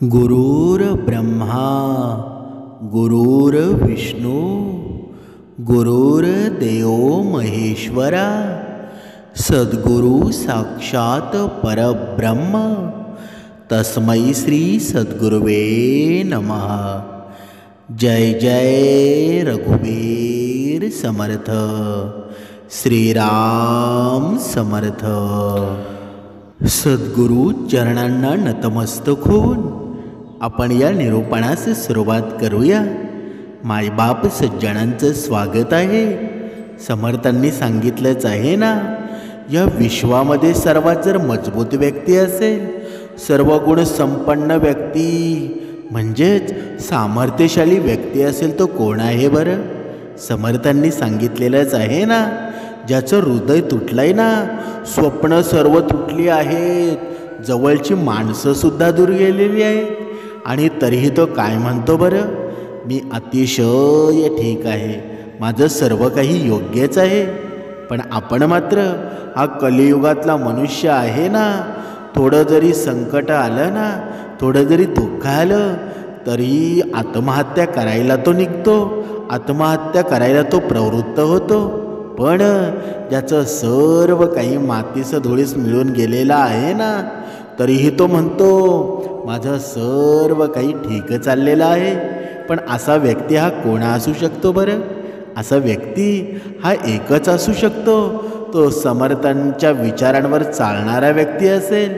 गुरुर्ब्रह्मा गुरुर्विष्णू गुरुर्देव महेश्वरा सद्गुरु साक्षात परब्रह्म तस्मै श्री सद्गुरुवे नमः। जय जय रघुवीर समर्थ श्रीराम समर्थ। सद्गुरु चरणांना नतमस्तक होऊन आपण या निरूपणास सुरुवात करूया। मायबाप सज्जनांचं स्वागत आहे। समर्थांनी सांगितलंच आहे ना, या विश्वामध्ये सर्वात जर मजबूत व्यक्ती असेल, सर्व गुण संपन्न व्यक्ती म्हणजेच सामर्थ्यशाली व्यक्ती असेल तो कोण आहे बरं? समर्थांनी सांगितलेलंच आहे ना, ज्याचं हृदय तुटलंय ना, स्वप्न सर्व तुटली आहेत, जवळची माणसंसुद्धा दूर गेलेली आहेत, आणि तरीही तो काय म्हणतो बरं? मी अतिशय ठीक आहे, माझं सर्व काही योग्यच आहे. पण आपण मात्र हा कलियुगातला मनुष्य आहे ना, थोडं जरी संकट आलं ना, थोडं जरी दुःख आलं तरी आत्महत्या करायला तो निघतो, आत्महत्या करायला तो प्रवृत्त होतो. पण ज्याचं सर्व काही मातीचं धुळीस मिळून गेलेलं आहे ना, तरीही तो म्हणतो माझं सर्व काही ठीक चाललेलं आहे. पण असा व्यक्ती हा कोण असू शकतो बरं? असा व्यक्ती हा एकच असू शकतो, तो समर्थांच्या विचारांवर चालणारा व्यक्ती असेल,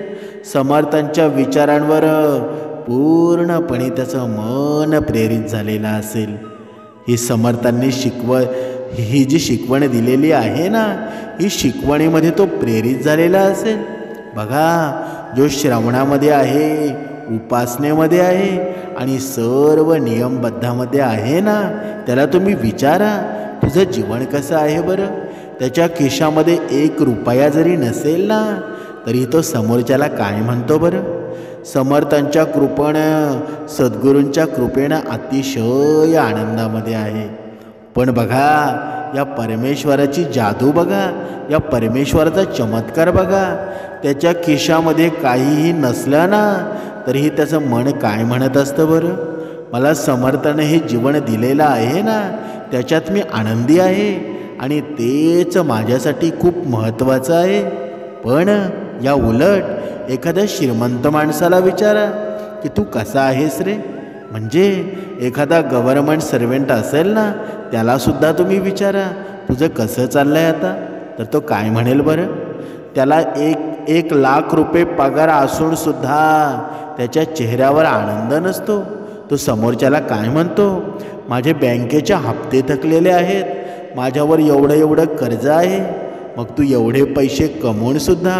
समर्थांच्या विचारांवर पूर्णपणे त्याचं मन प्रेरित झालेलं असेल. ही समर्थांनी ही जी शिकवण दिलेली आहे ना, ही शिकवणीमध्ये तो प्रेरित झालेला असेल. बघा, जो श्रवणामध्ये आहे, उपासनेमध्ये आहे आणि सर्व नियमबद्धामध्ये आहे ना, त्याला तुम्ही विचारा तुझं जीवन कसं आहे बरं? त्याच्या खिशामध्ये 1 रुपया जरी नसेल ना, तरी तो समोरच्याला काय म्हणतो बरं? समर्थांच्या कृपेनं, सद्गुरूंच्या कृपेनं अतिशय आनंदामध्ये आहे. पण बघा, या परमेश्वराची जादू बघा, या परमेश्वराचा चमत्कार बघा. त्याच्या खिशामध्ये काहीही नसलं ना, तरीही त्याचं मन काय म्हणत असतं बरं? मला समर्थाने हे जीवन दिलेलं आहे ना, त्याच्यात मी आनंदी आहे आणि तेच माझ्यासाठी खूप महत्त्वाचं आहे. पण या उलट एखाद्या श्रीमंत माणसाला विचारा की तू कसा आहेस रे? म्हणजे एखादा गव्हर्नमेंट सर्वेंट असेल ना, त्यालासुद्धा तुम्ही विचारा तुझं कसं चाललं आहे आता, तर तो काय म्हणेल बरं? त्याला एक लाख रुपये पगार असूनसुद्धा त्याच्या चेहऱ्यावर आनंद नसतो. तो समोरच्याला काय म्हणतो? माझे बँकेचे हप्ते थकलेले आहेत, माझ्यावर एवढं कर्ज आहे. मग तू एवढे पैसे कमवूनसुद्धा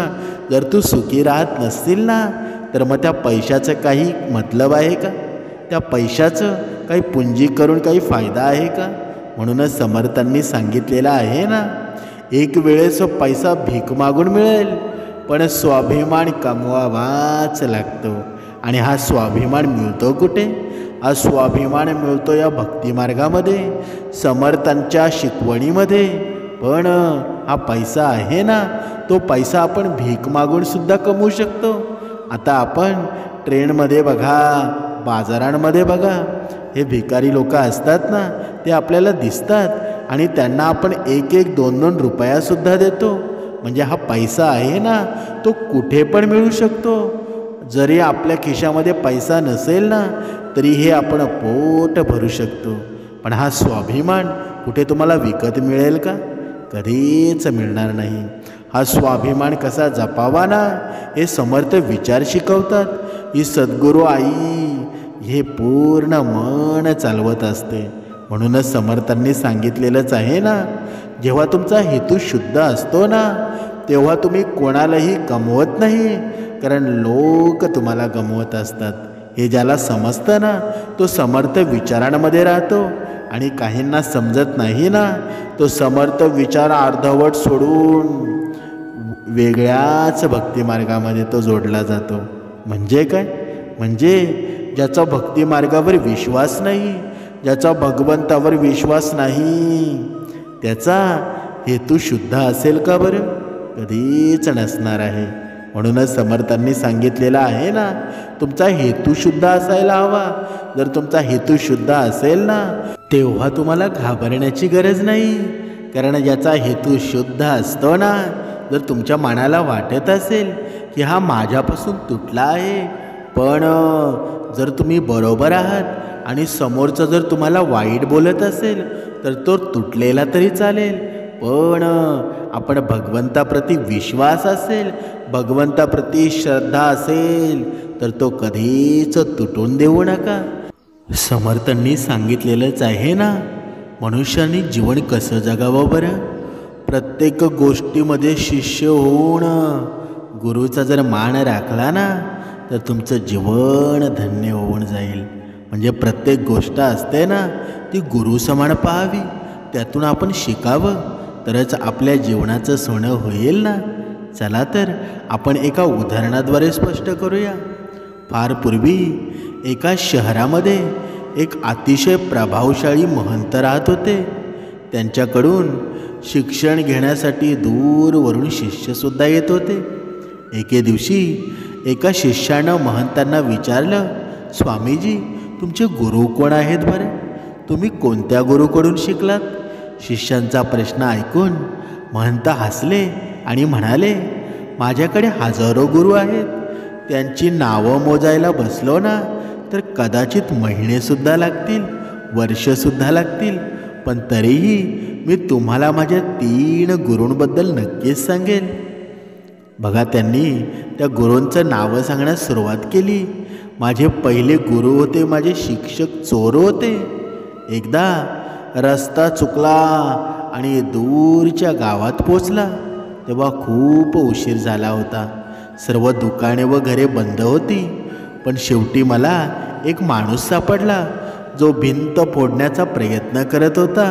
जर तू सुखी राहत नसतील ना, तर मग त्या पैशाचं काही मतलब आहे का? त्या पैशाचं काही पुंजी करून काही फायदा आहे का? म्हणूनच समर्थांनी सांगितलेलं आहे ना, एक वेळेस पैसा भीक मागून मिळेल, पण स्वाभिमान कमवावाच लागतो. आणि हा स्वाभिमान मिळतो कुठे? हा स्वाभिमान मिळतो या भक्तिमार्गामध्ये, समर्थांच्या शिकवणीमध्ये. पण हा पैसा आहे ना, तो पैसा आपण भीक मागून सुद्धा कमवू शकतो. आता आपण ट्रेनमध्ये बघा, बाजारांमध्ये बघा, हे भिकारी लोक असतात ना, ते आपल्याला दिसतात आणि त्यांना आपण 1-1, 2-2 रुपयासुद्धा देतो. म्हणजे हा पैसा आहे ना, तो कुठे पण मिळू शकतो. जरी आपल्या खिशामध्ये पैसा नसेल ना, तरी हे आपण पोट भरू शकतो. पण हा स्वाभिमान कुठे तुम्हाला विकत मिळेल का? कधीच मिळणार नाही. हा स्वाभिमान कसा जपावा ना, हे समर्थ विचार शिकवतात. ही सद्गुरू आई हे पूर्ण मन चालवत असते. म्हणूनच समर्थांनी सांगितलेलंच आहे ना, जेव्हा तुमचा हेतू शुद्ध असतो ना, तेव्हा तुम्ही कोणालाही गमवत नाही, कारण लोक तुम्हाला गमवत असतात. हे ज्याला समजतं ना, तो समर्थ विचारांमध्ये राहतो. आणि काहींना समजत नाही ना, तो समर्थ विचार अर्धवट सोडून वेगळ्याच भक्तिमार्गामध्ये तो जोडला जातो. म्हणजे काय? म्हणजे ज्याचा भक्तिमार्गावर विश्वास नाही, ज्याचा भगवंतावर विश्वास नाही, त्याचा हेतू शुद्ध असेल का बरं? कधीच नसणार आहे. म्हणूनच समर्थांनी सांगितलेलं आहे ना, तुमचा हेतू शुद्ध असायला हवा. जर तुमचा हेतू शुद्ध असेल ना, तेव्हा तुम्हाला घाबरण्याची गरज नाही. कारण ज्याचा हेतू शुद्ध असतो ना, जर तुमच्या मनाला वाटत असेल की हा माझ्यापासून तुटला आहे, पण जर तुम्ही बरोबर आहात आणि समोरचं जर तुम्हाला वाईट बोलत असेल तर तो तुटलेला तरी चालेल, पण आपण भगवंताप्रती विश्वास असेल, भगवंताप्रती श्रद्धा असेल तर तो कधीच तुटून देऊ नका. समर्थांनी सांगितलेलंच आहे ना, मनुष्याने जीवन कसं जगावं बरं. प्रत्येक गोष्टीमध्ये शिष्य होऊन गुरुचा जर मान राखला ना, तर तुमचं जीवन धन्य होऊन जाईल. म्हणजे प्रत्येक गोष्ट असते ना, ती गुरुसमान पाहावी, त्यातून आपण शिकावं, तरच आपल्या जीवनाचं सोनं होईल ना. चला तर आपण एका उदाहरणाद्वारे स्पष्ट करूया. फार पूर्वी एका शहरामध्ये एक अतिशय प्रभावशाली महंत राहत होते. त्यांच्याकडून शिक्षण घेण्यासाठी दूरवरून शिष्यसुद्धा येत होते. एके दिवशी एका शिष्यानं महंतांना विचारलं, स्वामीजी, तुमचे गुरु कोण आहेत बरे? तुम्ही कोणत्या गुरुकडून शिकलात? शिष्यांचा प्रश्न ऐकून महंत हसले आणि म्हणाले, माझ्याकडे हजारो गुरु आहेत. त्यांची नावं मोजायला बसलो ना तर कदाचित महिनेसुद्धा लागतील, वर्षसुद्धा लागतील, पण तरीही मी तुम्हाला माझ्या 3 गुरूंबद्दल नक्कीच सांगेन. बघा, त्यांनी त्या गुरूंचं नावं सांगण्यास सुरुवात केली. माझे पहिले गुरु होते, माझे शिक्षक चोर होते. एकदा रस्ता चुकला आणि दूरच्या गावात पोचला तेव्हा खूप उशीर झाला होता. सर्व दुकाने व घरे बंद होती. पण शेवटी मला एक माणूस सापडला जो भिंत फोडण्याचा प्रयत्न करत होता.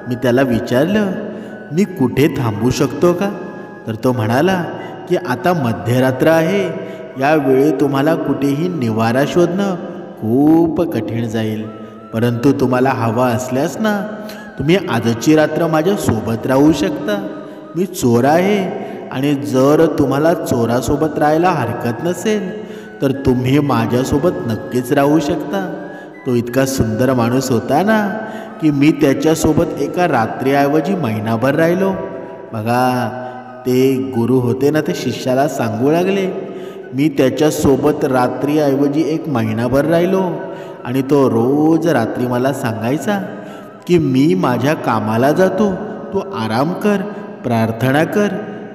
मी त्याला विचारलं, मी कुठे थांबू शकतो का? तर तो म्हणाला की आता मध्यरात्र आहे, यावेळी तुम्हाला कुठेही निवारा शोधणं खूप कठीण जाईल, परंतु तुम्हाला हवा असल्यास ना, तुम्ही आजची रात्र माझ्यासोबत राहू शकता. मी चोर आहे आणि जर तुम्हाला चोरासोबत राहायला हरकत नसेल तर तुम्ही माझ्यासोबत नक्कीच राहू शकता. तो इतका सुंदर माणूस होता ना की मी त्याच्यासोबत एका रात्रीऐवजी महिनाभर राहिलो. बघा, ते गुरु होते ना, ते शिष्याला सांगू लागले, मी त्याच्यासोबत रात्रीऐवजी 1 महिनाभर राहिलो आणि तो रोज रात्री मला सांगायचा की मी माझ्या कामाला जातो, तू आराम कर, प्रार्थना कर.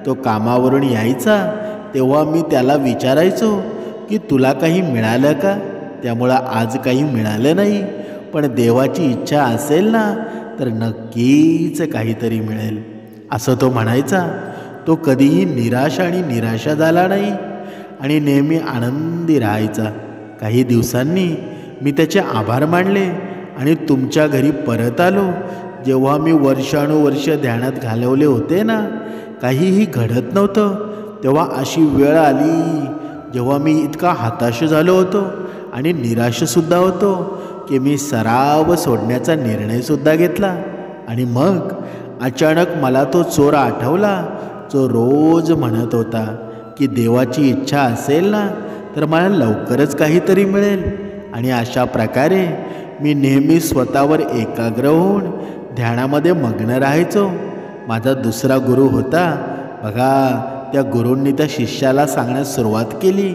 तो कामावरून यायचा तेव्हा मी त्याला विचारायचो की तुला काही मिळालं का? त्यामुळं आज काही मिळालं नाही, पण देवाची इच्छा असेल ना तर नक्कीच काहीतरी मिळेल, असं तो म्हणायचा. तो कधीही निराश आणि निराशा झाला नाही आणि नेहमी आनंदी राहायचा. काही दिवसांनी मी त्याचे आभार मानले आणि तुमच्या घरी परत आलो. जेव्हा मी वर्षानुवर्ष ध्यानात घालवले होते ना, काहीही घडत नव्हतं, तेव्हा अशी वेळ आली जेव्हा मी इतका हताश झालो होतो आणि निराशसुद्धा होतो की मी सराव सोडण्याचा निर्णयसुद्धा घेतला. आणि मग अचानक मला तो चोर आठवला जो रोज म्हणत होता की देवाची इच्छा असेल ना तर मला लवकरच काहीतरी मिळेल. आणि अशा प्रकारे मी नेहमी स्वतःवर एकाग्र होऊन ध्यानामध्ये मग्न राहायचो. माझा दुसरा गुरु होता. बघा, त्या गुरूंनी त्या शिष्याला सांगण्यास सुरुवात केली.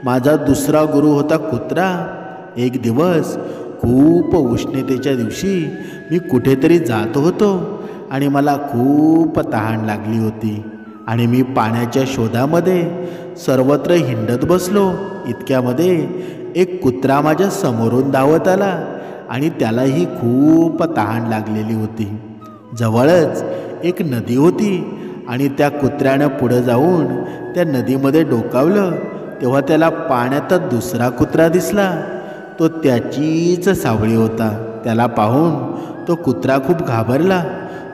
माझा दुसरा गुरु होता कुत्रा. एक दिवस खूप उष्णतेच्या दिवशी मी कुठेतरी जात होतो आणि मला खूप तहान लागली होती आणि मी पाण्याच्या शोधामध्ये सर्वत्र हिंडत बसलो. इतक्यामध्ये एक कुत्रा माझ्या समोरून धावत आला आणि त्यालाही खूप तहान लागलेली होती. जवळच एक नदी होती आणि त्या कुत्र्यानं पुढे जाऊन त्या नदीमध्ये डोकावलं तेव्हा त्याला पाण्यात दुसरा कुत्रा दिसला. तो त्याचीच सावळी होता. त्याला पाहून तो कुत्रा खूप घाबरला.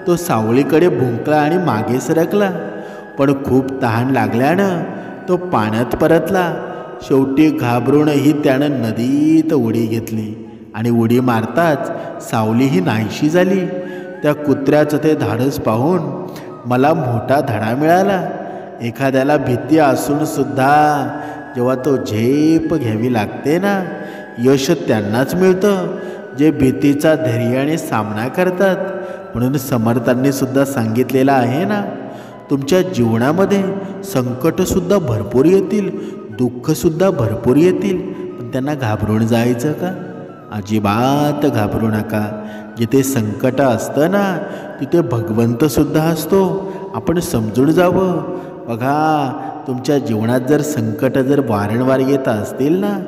तो सावळीकडे भुंकला आणि मागे सरकला, पण खूप तहान लागल्यानं तो पाण्यात परतला. शेवटी घाबरूनही त्यानं नदीत उडी घेतली आणि उडी मारताच सावलीही नाहीशी झाली. त्या कुत्र्याचं ते धाडस पाहून मला मोठा धडा मिळाला. एखाद्याला भीती असून सुद्धा जेव्हा तो झेप घ्यावी लागते ना, यश त्यांनाच मिळतं जे भीतीचा धैर्याने सामना करतात. म्हणून समर्थांनी सुद्धा सांगितलेलं आहे ना, तुमच्या जीवनामध्ये संकटसुद्धा भरपूर येतील, दुःखसुद्धा भरपूर येतील, पण त्यांना घाबरून जायचं का? अजिबात घाबरू नका. जिथे संकट असतं ना, तिथे भगवंतसुद्धा असतो. आपण समजून जावं. बघा, तुमच्या जीवनात जर संकट जर वारंवार येत असतील ना,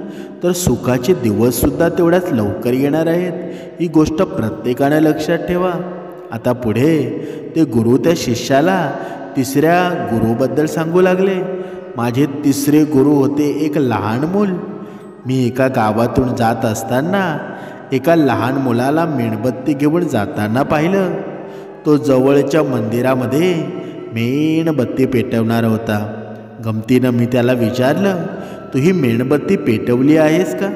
तर सुखाचे दिवससुद्धा तेवढ्याच लवकर येणार आहेत. ही गोष्ट प्रत्येकाने लक्षात ठेवा. आता पुढे ते गुरु त्या शिष्याला तिसऱ्या गुरुबद्दल सांगू लागले. माझे तिसरे गुरु होते एक लहान मूल. मी एका गावातून जात असताना एका लहान मुलाला मेणबत्ती घेऊन जाताना पाहिलं. तो जवळच्या मंदिरामध्ये मेणबत्ती पेटवणार होता. गमतीनं मी त्याला विचारलं, तू ही मेणबत्ती पेटवली आहेस का?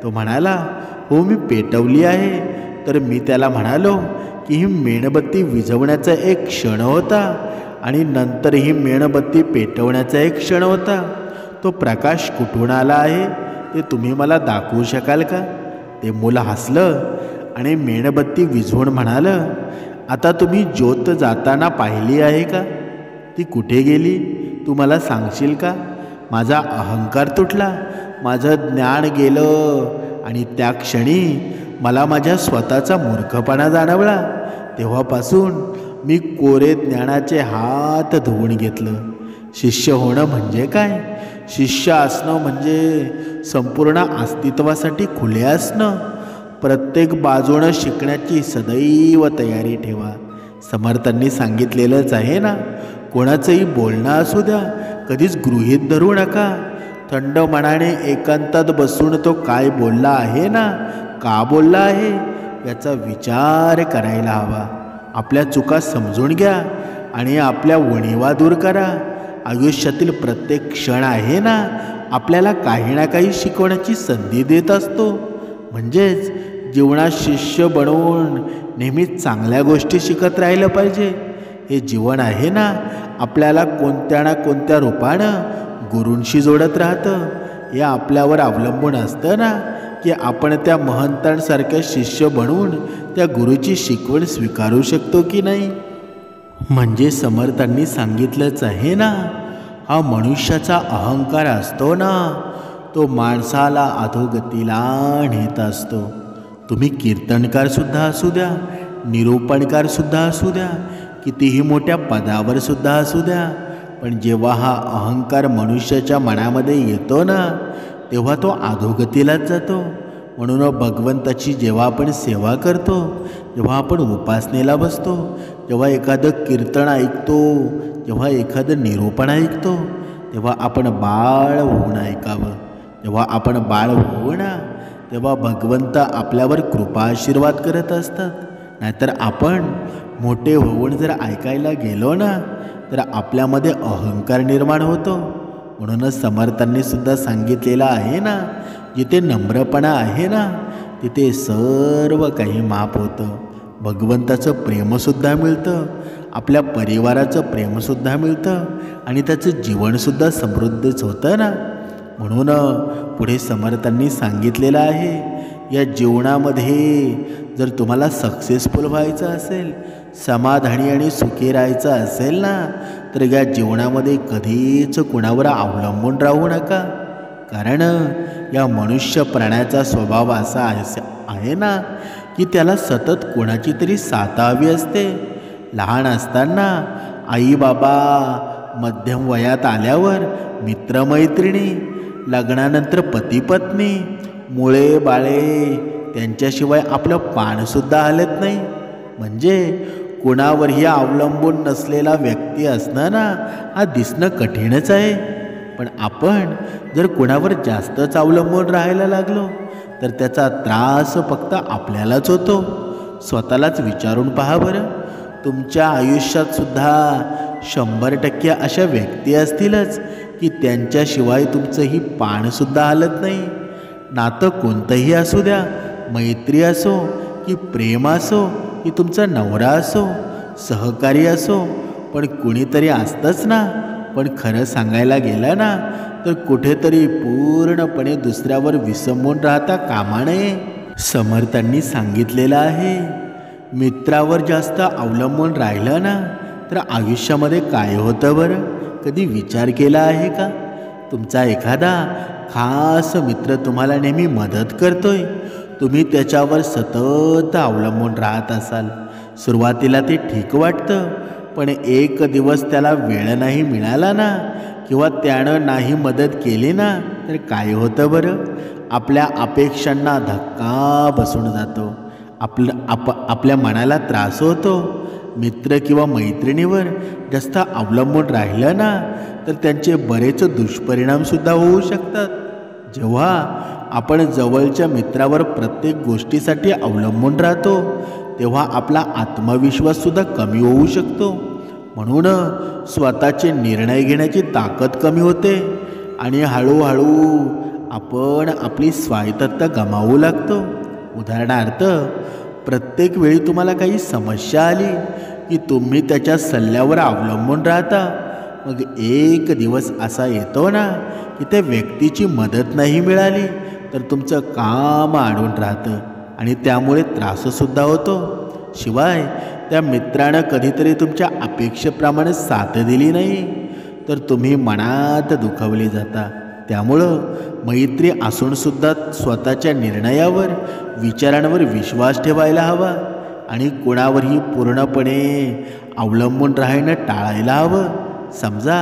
तो म्हणाला, हो मी पेटवली आहे. तर मी त्याला म्हणालो की ही मेणबत्ती विझवण्याचा एक क्षण होता आणि नंतर ही मेणबत्ती पेटवण्याचा एक क्षण होता. तो प्रकाश कुठून आला आहे ते तुम्ही मला दाखवू शकाल का? ते मुलं हसलं आणि मेणबत्ती विझवून म्हणालं, आता तुम्ही ज्योत जाताना पाहिली आहे का? ती कुठे गेली तू मला सांगशील का? माझा अहंकार तुटला, माझं ज्ञान गेलं आणि त्या क्षणी मला माझ्या स्वतःचा मूर्खपणा जाणवला. तेव्हापासून मी कोरे ज्ञानाचे हात धुवून घेतलं. शिष्य होणं म्हणजे काय? शिष्य असणं म्हणजे संपूर्ण अस्तित्वासाठी खुले असणं. प्रत्येक बाजूनं शिकण्याची सदैव तयारी ठेवा. समर्थांनी सांगितलेलंच आहे ना, कोणाचंही बोलणं असू द्या, कधीच गृहीत धरू नका. थंड मनाने एकांतात बसून तो काय बोलला आहे ना, का बोलला आहे याचा विचार करायला हवा. आपल्या चुका समजून घ्या आणि आपल्या उणीवा दूर करा. आयुष्यातील प्रत्येक क्षण आहे ना, आपल्याला काही ना काही शिकवण्याची संधी देत असतो. म्हणजेच जीवनात शिष्य बनवून नेहमीच चांगल्या गोष्टी शिकत राहिलं पाहिजे. हे जीवन आहे ना, आपल्याला कोणत्या ना कोणत्या रूपानं गुरूंशी जोडत राहतं. हे आपल्यावर अवलंबून असतं ना, की आपण त्या महंतांसारख्या शिष्य बनवून त्या गुरुची शिकवण स्वीकारू शकतो की नाही. म्हणजे समर्थांनी सांगितलंच आहे ना, हा मनुष्याचा अहंकार असतो ना, तो माणसाला अधोगतीला नेत असतो. तुम्ही कीर्तनकारसुद्धा असू द्या, निरूपणकारसुद्धा असू द्या, कितीही मोठ्या पदावरसुद्धा असू द्या, पण जेव्हा हा अहंकार मनुष्याच्या मनामध्ये येतो ना, तेव्हा तो अधोगतीलाच जातो. म्हणून भगवंताची जेव्हा आपण सेवा करतो, जेव्हा आपण उपासनेला बसतो, जेव्हा एखादं कीर्तन ऐकतो, जेव्हा एखादं निरूपण ऐकतो, तेव्हा आपण बाळ होऊन ऐकावं. जेव्हा आपण बाळ होऊ ना, तेव्हा भगवंत आपल्यावर कृपा आशीर्वाद करत असतात. नाहीतर आपण मोठे होऊन जर ऐकायला गेलो ना, तर आपल्यामध्ये अहंकार निर्माण होतो. म्हणूनच समर्थांनी सुद्धा सांगितलेलं आहे ना, जिथे नम्रपणा आहे ना, तिथे सर्व काही माफ होतं. भगवंताचं प्रेमसुद्धा मिळतं, आपल्या परिवाराचं प्रेमसुद्धा मिळतं आणि त्याचं जीवनसुद्धा समृद्धच होतं ना. म्हणून पुढे समर्थांनी सांगितलेलं आहे, या जीवनामध्ये जर तुम्हाला सक्सेसफुल व्हायचं असेल, समाधानी आणि सुखी राहायचं असेल ना, तर या जीवनामध्ये कधीच कुणावर अवलंबून राहू नका. कारण या मनुष्य प्राण्याचा स्वभाव असा आहे ना, की त्याला सतत कोणाची तरी साथ हवी असते. लहान असताना आई बाबा, मध्यम वयात आल्यावर मित्रमैत्रिणी, लग्नानंतर पती पत्नी, मुळे बाळे, त्यांच्याशिवाय आपलं पानसुद्धा हलत नाही. म्हणजे कोणावरही अवलंबून नसलेला व्यक्ती असणं ना, हा दिसणं कठीणच आहे. पण आपण जर कोणावर जास्तच अवलंबून राहायला लागलो, तर त्याचा त्रास फक्त आपल्यालाच होतो. स्वतःलाच विचारून पहा बरं. तुमच्या आयुष्यातसुद्धा 100% अशा व्यक्ती असतीलच की त्यांच्याशिवाय तुमचंही पानसुद्धा हलत नाही. नातं कोणतंही असू द्या, मैत्री असो की प्रेम असो की तुमचा नवरा असो, सहकारी असो, पण कुणीतरी असतंच ना, पण खरं सांगायला गेलं ना तर कुठेतरी पूर्णपणे दुसऱ्यावर विसंबून राहता कामा नये. समर्थांनी सांगितलेलं आहे, मित्रावर जास्त अवलंबून राहिलं ना तर आयुष्यामध्ये काय होतं बरं? कधी विचार केला आहे का? तुमचा एखादा खास मित्र तुम्हाला नेहमी मदत करतोय, तुम्ही त्याच्यावर सतत अवलंबून राहत असाल. सुरुवातीला ते ठीक वाटतं, पण एक दिवस त्याला वेळ नाही मिळाला ना किंवा त्यानं नाही मदत केली ना तर काय होतं बरं? आपल्या अपेक्षांना धक्का बसून जातो. आपल्या मनाला त्रास होतो. मित्र किंवा मैत्रिणीवर जास्त अवलंबून राहिलं ना तर त्यांचे बरेच दुष्परिणामसुद्धा होऊ शकतात. जेव्हा आपण जवळच्या मित्रावर प्रत्येक गोष्टीसाठी अवलंबून राहतो तेव्हा आपला आत्मविश्वाससुद्धा कमी होऊ शकतो. म्हणून स्वतःचे निर्णय घेण्याची ताकद कमी होते आणि हळूहळू आपण आपली स्वायत्तता गमावू लागतो. उदाहरणार्थ, प्रत्येक वेळी तुम्हाला काही समस्या आली की तुम्ही त्याच्या सल्ल्यावर अवलंबून राहता. मग एक दिवस असा येतो ना की त्या व्यक्तीची मदत नाही मिळाली तर तुमचं काम अडून राहतं आणि त्यामुळे त्राससुद्धा होतो. शिवाय त्या मित्रानं कधीतरी तुमच्या अपेक्षेप्रमाणे साथ दिली नाही तर तुम्ही मनात दुखावले जाता. त्यामुळं मैत्री असूनसुद्धा स्वतःच्या निर्णयावर, विचारांवर विश्वास ठेवायला हवा आणि कोणावरही पूर्णपणे अवलंबून राहणं टाळायला हवं. समजा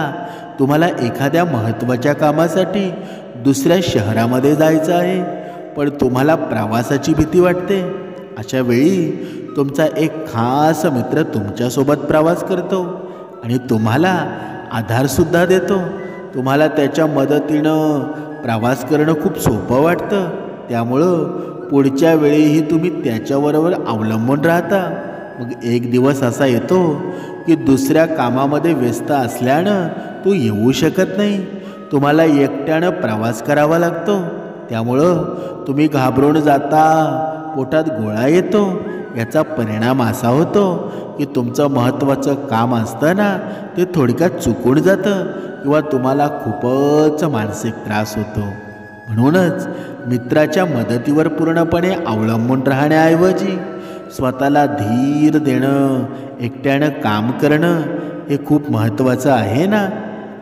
तुम्हाला एखाद्या महत्त्वाच्या कामासाठी दुसऱ्या शहरामध्ये जायचं आहे, पण तुम्हाला प्रवासाची भीती वाटते. अशा वेळी तुमचा एक खास मित्र तुमच्यासोबत प्रवास करतो आणि तुम्हाला आधारसुद्धा देतो. तुम्हाला त्याच्या मदतीनं प्रवास करणं खूप सोपं वाटतं. त्यामुळं पुढच्या वेळीही तुम्ही त्याच्याबरोबर अवलंबून राहता. मग एक दिवस असा येतो की दुसऱ्या कामामध्ये व्यस्त असल्यानं तो येऊ शकत नाही. तुम्हाला एकट्यानं प्रवास करावा लागतो. त्यामुळं तुम्ही घाबरून जाता, पोटात गोळा येतो. याचा परिणाम असा होतो की तुमचं महत्त्वाचं काम असताना ते थोडक्यात चुकून जातं किंवा तुम्हाला खूपच मानसिक त्रास होतो. म्हणूनच मित्राच्या मदतीवर पूर्णपणे अवलंबून राहण्याऐवजी स्वतःला धीर देणं, एकट्यानं काम करणं हे खूप महत्त्वाचं आहे ना.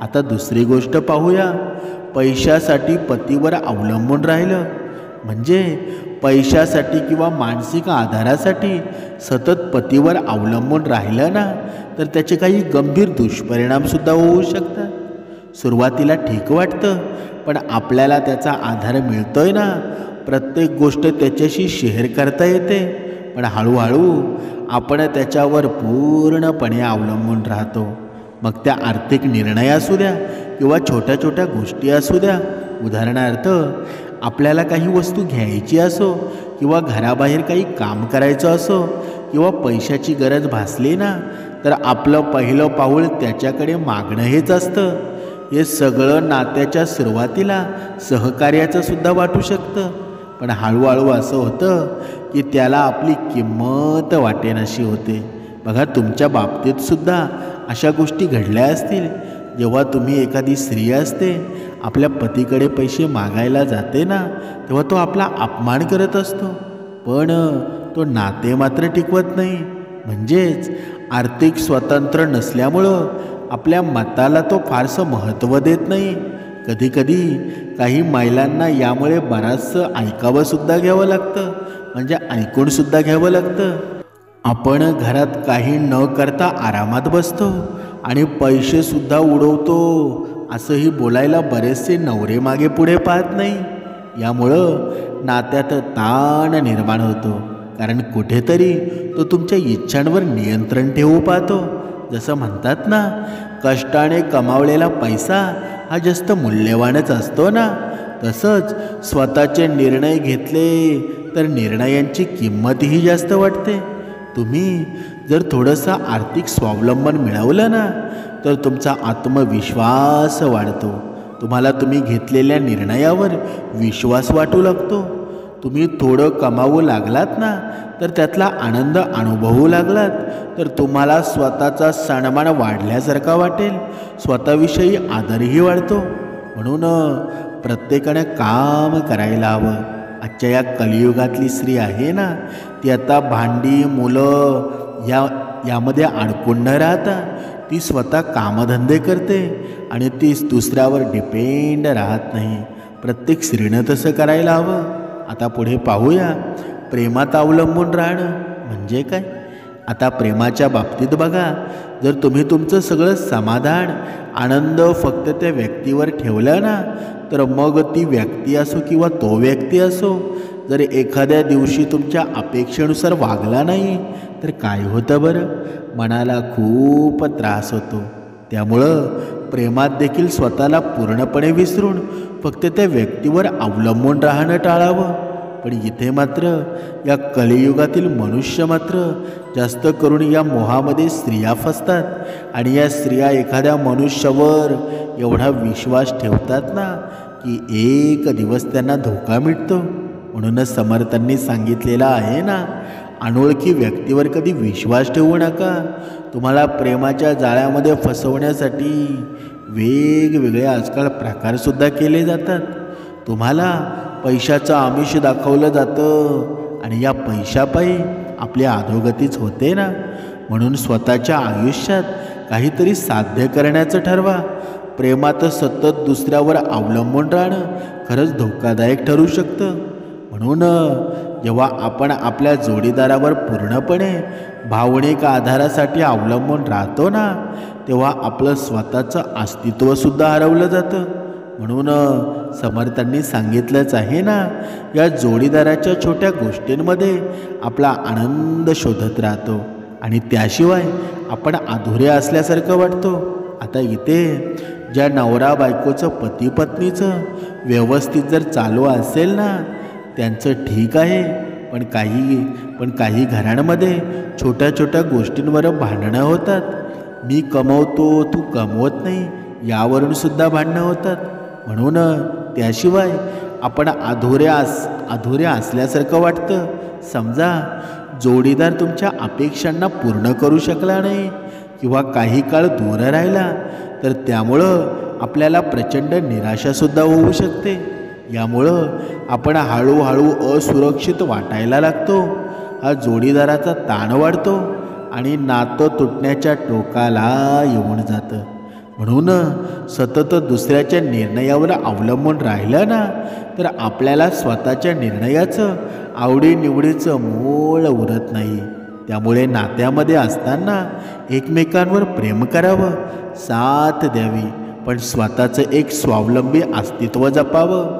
आता दुसरी गोष्ट पाहूया. पैशासाठी पतीवर अवलंबून राहिलं म्हणजे पैशासाठी किंवा मानसिक आधारासाठी सतत पतीवर अवलंबून राहिलं ना तर त्याचे काही गंभीर दुष्परिणामसुद्धा होऊ शकतात. सुरुवातीला ठीक वाटतं, पण आपल्याला त्याचा आधार मिळतोय ना, प्रत्येक गोष्ट त्याच्याशी शेअर करता येते, पण हळूहळू आपण त्याच्यावर पूर्णपणे अवलंबून राहतो. मग त्या आर्थिक निर्णय असू द्या किंवा छोट्या छोट्या गोष्टी असू द्या. उदाहरणार्थ, आपल्याला काही वस्तू घ्यायची असो किंवा घराबाहेर काही काम करायचं असो किंवा पैशाची गरज भासली ना तर आपलं पहिलं पाऊल त्याच्याकडे मागणं हेच असतं. हे सगळं नात्याच्या सुरुवातीला सहकार्याचं सुद्धा वाटू शकतं, पण हळूहळू असं होतं की त्याला आपली किंमत वाटेनाशी होते. बघा, तुमच्या बाबतीतसुद्धा अशा गोष्टी घडल्या असतील. जेव्हा तुम्ही एखादी स्त्री असते आपल्या पतीकडे पैसे मागायला जाते ना तेव्हा तो आपला अपमान करत असतो, पण तो नाते मात्र टिकवत नाही. म्हणजेच आर्थिक स्वातंत्र्य नसल्यामुळं आपल्या मताला तो फारसं महत्त्व देत नाही. कधीकधी काही महिलांना यामुळे बराचसं ऐकावंसुद्धा घ्यावं लागतं, म्हणजे ऐकूनसुद्धा घ्यावं लागतं. आपण घरात काही न करता आरामात बसतो आणि पैसेसुद्धा उडवतो असंही बोलायला बरेचसे नवरे मागे पुढे पाहत नाही. यामुळं नात्यात ताण निर्माण होतो, कारण कुठेतरी तो तुमच्या इच्छांवर नियंत्रण ठेवू पाहतो. जसं म्हणतात ना, कष्टाने कमावलेला पैसा हा जास्त मूल्यवानच असतो ना, तसंच स्वतःचे निर्णय घेतले तर निर्णयांची किंमतही जास्त वाटते. तुम्ही जर थोडंसं आर्थिक स्वावलंबन मिळवलं ना तर तुमचा आत्मविश्वास वाढतो. तुम्हाला तुम्ही घेतलेल्या निर्णयावर विश्वास वाटू लागतो. तुम्ही थोडं कमावू लागलात ना, तर त्यातला आनंद अनुभवू लागलात, तर तुम्हाला स्वतःचा सन्मान वाढल्यासारखा वाटेल, स्वतःविषयी आदरही वाढतो. म्हणून प्रत्येकाने काम करायला हवं. आजच्या या कलियुगातली स्त्री आहे ना, ती आता भांडी मुलं यामध्ये अडकून न राहता ती स्वतः कामधंदे करते आणि ती दुसऱ्यावर डिपेंड राहत नाही. प्रत्येक स्त्रीनं तसं करायला हवं. आता पुढे पाहूया, प्रेमात अवलंबून राहणं म्हणजे काय. आता प्रेमाच्या बाबतीत बघा, जर तुम्ही तुमचं सगळं समाधान आनंद फक्त त्या व्यक्तीवर ठेवलं ना, तर मग ती व्यक्ती असो किंवा तो व्यक्ती असो, जर एखाद्या दिवशी तुमच्या अपेक्षेनुसार वागला नाही, तर काय होतं बरं, मनाला खूप त्रास होतो. त्यामुळं प्रेमात देखील स्वतःला पूर्णपणे विसरून फक्त त्या व्यक्तीवर अवलंबून राहणं टाळावं. पण इथे मात्र या कलियुगातील मनुष्य मात्र जास्त करून या मोहामध्ये स्त्रिया फसतात आणि या स्त्रिया एखाद्या मनुष्यावर एवढा विश्वास ठेवतात ना, की एक दिवस त्यांना धोका मिळतो. म्हणूनच समर्थांनी सांगितलेलं आहे ना, अनोळखी व्यक्तीवर कधी विश्वास ठेवू नका. तुम्हाला प्रेमाच्या जाळ्यामध्ये फसवण्यासाठी वेगवेगळे आजकाल प्रकारसुद्धा केले जातात. तुम्हाला पैशाचं आमिष दाखवलं जातं आणि या पैशापायी आपली अधोगतीच होते ना. म्हणून स्वतःच्या आयुष्यात काहीतरी साध्य करण्याचं ठरवा. प्रेमात सतत दुसऱ्यावर अवलंबून राहणं खरंच धोकादायक ठरू शकतं. म्हणून जेव्हा आपण आपल्या जोडीदारावर पूर्णपणे भावनिक आधारासाठी अवलंबून राहतो ना, तेव्हा आपलं स्वतःचं अस्तित्वसुद्धा हरवलं जातं. म्हणून समर्थांनी सांगितलंच आहे ना, या जोडीदाराच्या छोट्या गोष्टींमध्ये आपला आनंद शोधत राहतो आणि त्याशिवाय आपण अधुरे असल्यासारखं वाटतो. आता इथे ज्या नवरा बायकोचं पती पत्नीचं व्यवस्थित जर चालू असेल ना, त्यांचं ठीक आहे. पण काही घरांमध्ये छोट्या छोट्या गोष्टींवर भांडणं होतात. मी कमवतो तू कमवत नाही, यावरून सुद्धा भांडणं होतात. म्हणून त्याशिवाय आपण अधुरे असल्यासारखं वाटतं. समजा जोडीदार तुमच्या अपेक्षांना पूर्ण करू शकला नाही किंवा काही काळ दूर राहिला, तर त्यामुळं आपल्याला प्रचंड निराशासुद्धा होऊ शकते. यामुळं आपण हळूहळू असुरक्षित वाटायला लागतो. हा जोडीदाराचा ताण वाढतो आणि नातं तुटण्याच्या टोकाला येऊन जातं. म्हणून सतत दुसऱ्याच्या निर्णयावर अवलंबून राहिलं ना, तर आपल्याला स्वतःच्या निर्णयाचं आवडीनिवडीचं मोल उरत नाही. त्यामुळे नात्यामध्ये असताना एकमेकांवर प्रेम करावं, साथ द्यावी, पण स्वतःचं एक स्वावलंबी अस्तित्व जपावं.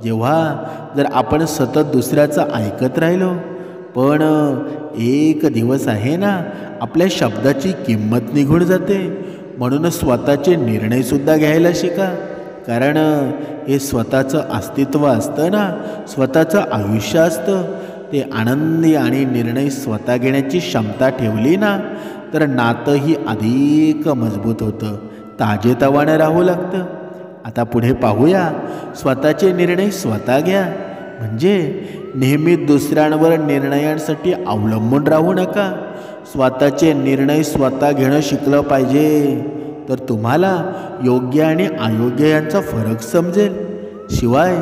जेव्हा जर आपण सतत दुसऱ्याचं ऐकत राहिलो, पण एक दिवस आहे ना, आपल्या शब्दाची किंमत निघून जाते. म्हणून स्वतःचे निर्णयसुद्धा घ्यायला शिका. कारण हे स्वतःचं अस्तित्व असतं ना, स्वतःचं आयुष्य असतं. ते आनंदी आणि निर्णय स्वतः घेण्याची क्षमता ठेवली ना, तर नातंही अधिक मजबूत होतं, ताजेतवानं राहू लागतं. आता पुढे पाहूया, स्वतःचे निर्णय स्वतः घ्या म्हणजे नेहमी दुसऱ्यांवर निर्णयांसाठी अवलंबून राहू नका. स्वतःचे निर्णय स्वतः घेणं शिकलं पाहिजे, तर तुम्हाला योग्य आणि अयोग्य यांचा फरक समजेल. शिवाय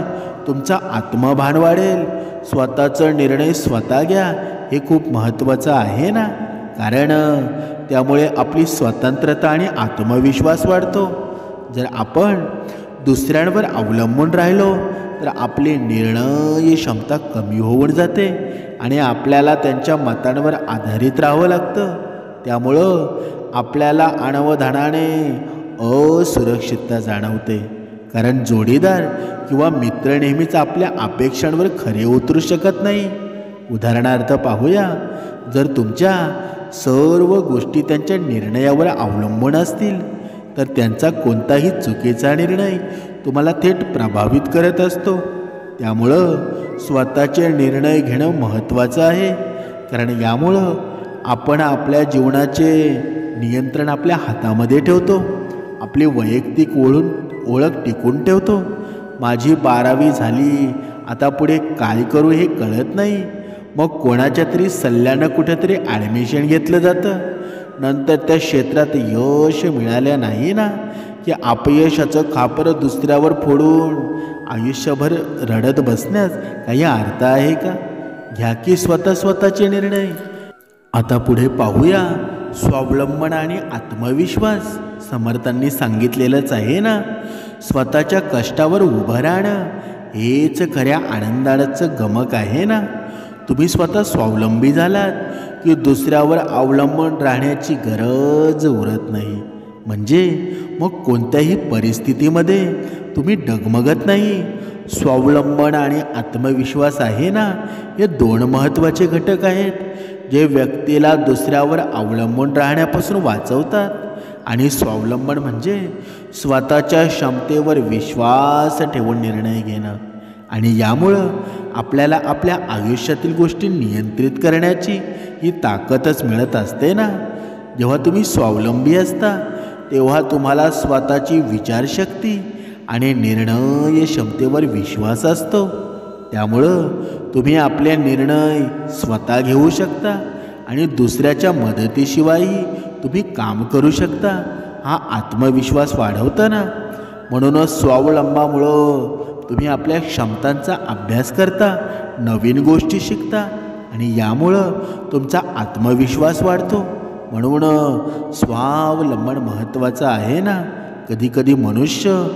तुमचा आत्मभान वाढेल. स्वतःचं निर्णय स्वतः घ्या हे खूप महत्त्वाचं आहे ना, कारण त्यामुळे आपली स्वतंत्रता आणि आत्मविश्वास वाढतो. जर आपण दुसऱ्यांवर अवलंबून राहिलो, तर आपली निर्णय क्षमता कमी होऊन जाते आणि आपल्याला त्यांच्या मतांवर आधारित राहावं लागतं. त्यामुळं आपल्याला अनवधानाने असुरक्षितता जाणवते. कारण जोडीदार किंवा मित्र नेहमीच आपल्या अपेक्षांवर खरे उतरू शकत नाही. उदाहरणार्थ पाहूया, जर तुमच्या सर्व गोष्टी त्यांच्या निर्णयावर अवलंबून असतील, तर त्यांचा कोणताही चुकीचा निर्णय तुम्हाला थेट प्रभावित करत असतो. त्यामुळं स्वतःचे निर्णय घेणं महत्त्वाचं आहे. कारण यामुळं आपण आपल्या जीवनाचे नियंत्रण आपल्या हातामध्ये ठेवतो. आपली वैयक्तिक ओळख टिकून ठेवतो. माझी 12वी झाली आता पुढे काय करू हे कळत नाही. मग कोणाच्या तरी सल्ल्यानं कुठेतरी ॲडमिशन घेतलं जातं. नंतर त्या क्षेत्रात यश मिळालं नाही ना की अपयशाचं खापर दुसऱ्यावर फोडून आयुष्यभर रडत बसण्यास काही अर्थ आहे का? घ्या की स्वतःचे निर्णय. आता पुढे पाहूया स्वावलंबन आणि आत्मविश्वास. समर्थांनी सांगितलेलंच आहे ना, स्वतःच्या कष्टावर उभं राहणं हेच खऱ्या आनंदाचं गमक आहे ना. तुम्ही स्वतः स्वावलंबी झालात की दुसऱ्यावर अवलंबून राहण्याची गरज उरत नाही. म्हणजे मग कोणत्याही परिस्थितीमध्ये तुम्ही डगमगत नाही. स्वावलंबन आणि आत्मविश्वास आहे ना, हे दोन महत्त्वाचे घटक आहेत जे व्यक्तीला दुसऱ्यावर अवलंबून राहण्यापासून वाचवतात. आणि स्वावलंबन म्हणजे स्वतःच्या क्षमतेवर विश्वास ठेवून निर्णय घेणं. आणि यामुळं आपल्याला आपल्या आयुष्यातील गोष्टी नियंत्रित करण्याची ही ताकदच मिळत असते ना. जेव्हा तुम्ही स्वावलंबी असता तेव्हा तुम्हाला स्वतःची विचारशक्ती आणि निर्णय क्षमतेवर विश्वास असतो. त्यामुळं तुम्ही आपले निर्णय स्वतः घेऊ शकता आणि दुसऱ्याच्या मदतीशिवायही तुम्ही काम करू शकता. हा आत्मविश्वास वाढवतो ना. म्हणूनच स्वावलंबामुळं तुम्ही आपल्या क्षमतांचा अभ्यास करता, नवीन गोष्टी शिकता आणि यामुळं तुमचा आत्मविश्वास वाढतो. म्हणून स्वावलंबन महत्त्वाचं आहे ना. कधीकधी मनुष्य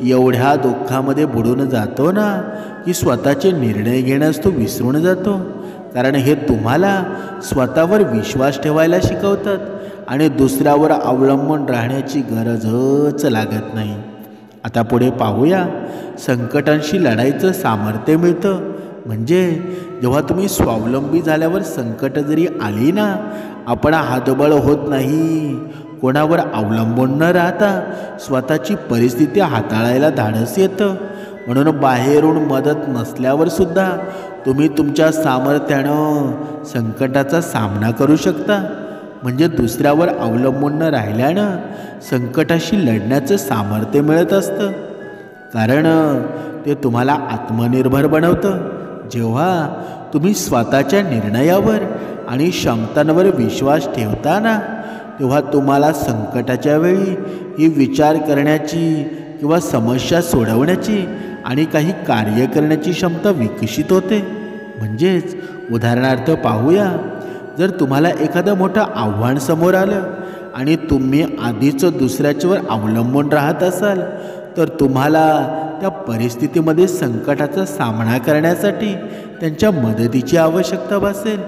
एवढ्या दुःखामध्ये बुडून जातो ना की स्वतःचे निर्णय घेण्यास तो विसरून जातो. कारण हे तुम्हाला स्वतःवर विश्वास ठेवायला शिकवतात आणि दुसऱ्यावर अवलंबून राहण्याची गरजच लागत नाही. आता पुढे पाहूया संकटांशी लढायचं सामर्थ्य मिळतं. म्हणजे जेव्हा तुम्ही स्वावलंबी झाल्यावर संकट जरी आली ना, आपण हतबल होत नाही. कोणावर अवलंबून न राहता स्वतःची परिस्थिती हाताळायला धाडस येतं. म्हणून बाहेरून मदत नसल्यावर सुद्धा तुम्ही तुमच्या सामर्थ्यानं संकटाचा सामना करू शकता. म्हणजे दुसऱ्यावर अवलंबून न राहिल्यानं संकटाशी लढण्याचं सामर्थ्य मिळत असतं. कारण ते तुम्हाला आत्मनिर्भर बनवतं. जेव्हा तुम्ही स्वतःच्या निर्णयावर आणि क्षमतांवर विश्वास ठेवता ना, तेव्हा तुम्हाला संकटाच्या वेळी ही विचार करण्याची किंवा समस्या सोडवण्याची आणि काही कार्य करण्याची क्षमता विकसित होते. म्हणजेच उदाहरणार्थ पाहूया, जर तुम्हाला एखादं मोठं आव्हान समोर आलं आणि तुम्ही आधीच दुसऱ्याच्यावर अवलंबून राहत असाल तर तुम्हाला त्या परिस्थितीमध्ये संकटाचा सामना करण्यासाठी त्यांच्या मदतीची आवश्यकता भासेल.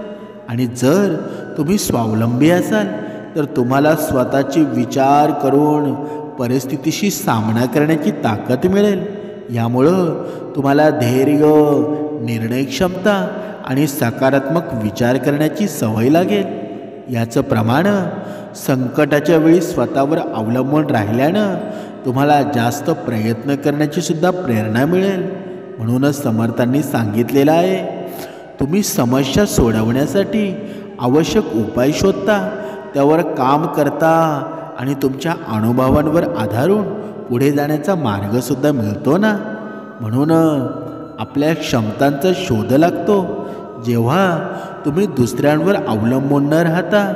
आणि जर तुम्ही स्वावलंबी असाल तर तुम्हाला स्वतःचे विचार करून परिस्थितीशी सामना करण्याची ताकद मिळेल. यामुळं तुम्हाला धैर्य, निर्णय क्षमता आणि सकारात्मक विचार करण्याची सवय लागेल. याचं प्रमाण संकटाच्या वेळी स्वतःवर अवलंबून राहिल्यानं तुम्हाला जास्त प्रयत्न करण्याची सुद्धा प्रेरणा मिळेल. म्हणूनच समर्थांनी सांगितलेलं आहे, तुम्ही समस्या सोडवण्यासाठी आवश्यक उपाय शोधता, त्यावर काम करता आणि तुमच्या अनुभवांवर आधारून पुढे जाण्याचा मार्गसुद्धा मिळतो ना. म्हणून आपल्या क्षमतांचा शोध लागतो. जेव्हा तुम्ही दुसऱ्यांवर अवलंबून न राहता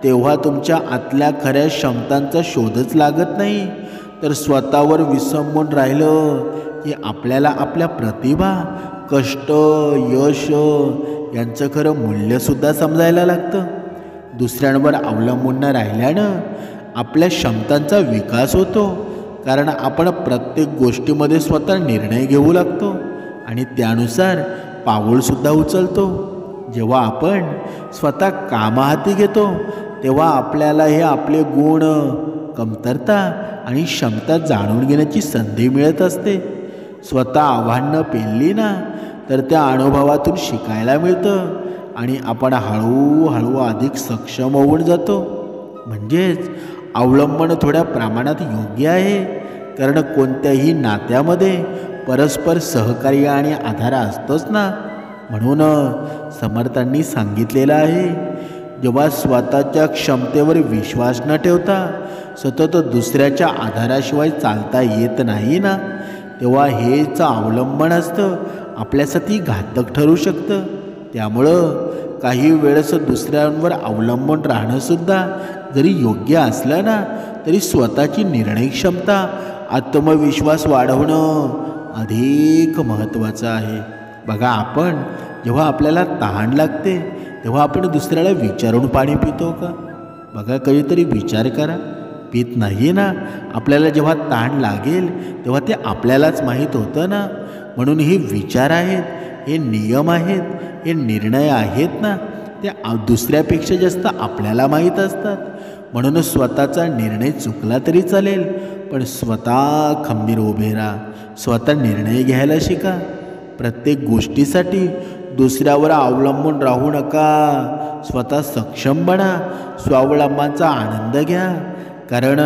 तेव्हा तुमच्या आतल्या खऱ्या क्षमतांचा शोधच लागत नाही. तर स्वतःवर विसंबून राहिलं की आपल्याला आपल्या प्रतिभा, कष्ट, यश यांचं खरं मूल्यसुद्धा समजायला लागतं. दुसऱ्यांवर अवलंबून न राहिल्यानं आपल्या क्षमतांचा विकास होतो. कारण आपण प्रत्येक गोष्टीमध्ये स्वतः निर्णय घेऊ लागतो आणि त्यानुसार पाऊलसुद्धा उचलतो. जेव्हा आपण स्वतः कामाहाती घेतो तेव्हा आपल्याला हे आपले गुण, कमतरता आणि क्षमता जाणून घेण्याची संधी मिळत असते. स्वतः आव्हानं पेलली ना तर त्या अनुभवातून शिकायला मिळतं आणि आपण हळूहळू अधिक सक्षम होऊन जातो. म्हणजेच अवलंबन थोड्या प्रमाणात योग्य आहे. कारण कोणत्याही नात्यामध्ये परस्पर सहकार्य आणि आधार असतोच ना. म्हणून समर्थांनी सांगितलेलं आहे, जेव्हा स्वतःच्या क्षमतेवर विश्वास न ठेवता सतत दुसऱ्याच्या आधाराशिवाय चालता येत नाही ना, तेव्हा हेच अवलंबन असतं. आपल्यासाठी घातक ठरू शकतं. त्यामुळं काही वेळेस दुसऱ्यांवर अवलंबून राहणंसुद्धा जरी योग्य असलं ना, तरी स्वतःची निर्णय क्षमता, आत्मविश्वास वाढवणं अधिक महत्त्वाचं आहे. बघा, आपण जेव्हा आपल्याला तहान लागते तेव्हा आपण दुसऱ्याला विचारून पाणी पितो का? बघा, कधीतरी विचार करा. पित नाही ना. आपल्याला जेव्हा तहान लागेल तेव्हा ते आपल्यालाच माहीत होतं ना. म्हणून हे विचार आहेत, हे नियम आहेत, हे निर्णय आहेत ना, ते दुसऱ्यापेक्षा जास्त आपल्याला माहीत असतात. म्हणूनच स्वतःचा निर्णय चुकला तरी चालेल, पण स्वतः खंबीर उभे राहा. स्वतः निर्णय घ्यायला शिका. प्रत्येक गोष्टीसाठी दुसऱ्यावर अवलंबून राहू नका. स्वतः सक्षम बना. स्वावलंबनाचा आनंद घ्या. कारण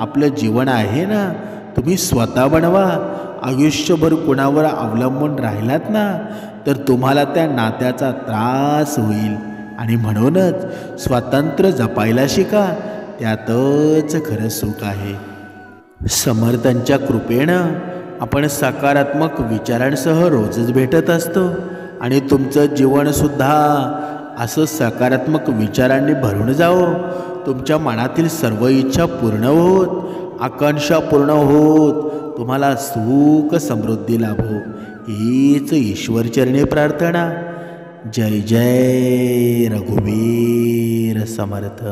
आपलं जीवन आहे ना, तुम्ही स्वतः बनवा. आयुष्यभर कुणावर अवलंबून राहिलात ना, तर तुम्हाला त्या नात्याचा त्रास होईल. आणि म्हणूनच स्वातंत्र्य जपायला शिका. त्यातच खरं सुख आहे. समर्थांच्या कृपेनं आपण सकारात्मक विचारांसह रोजच भेटत असतो. आणि तुमचं जीवनसुद्धा असं सकारात्मक विचारांनी भरून जावं. तुमच्या मनातील सर्व इच्छा पूर्ण होत, आकांक्षा पूर्ण होत, तुम्हाला सुख समृद्धी लाभो, हीच ईश्वरचरणी प्रार्थना. जय जय रघुवीर समर्थ.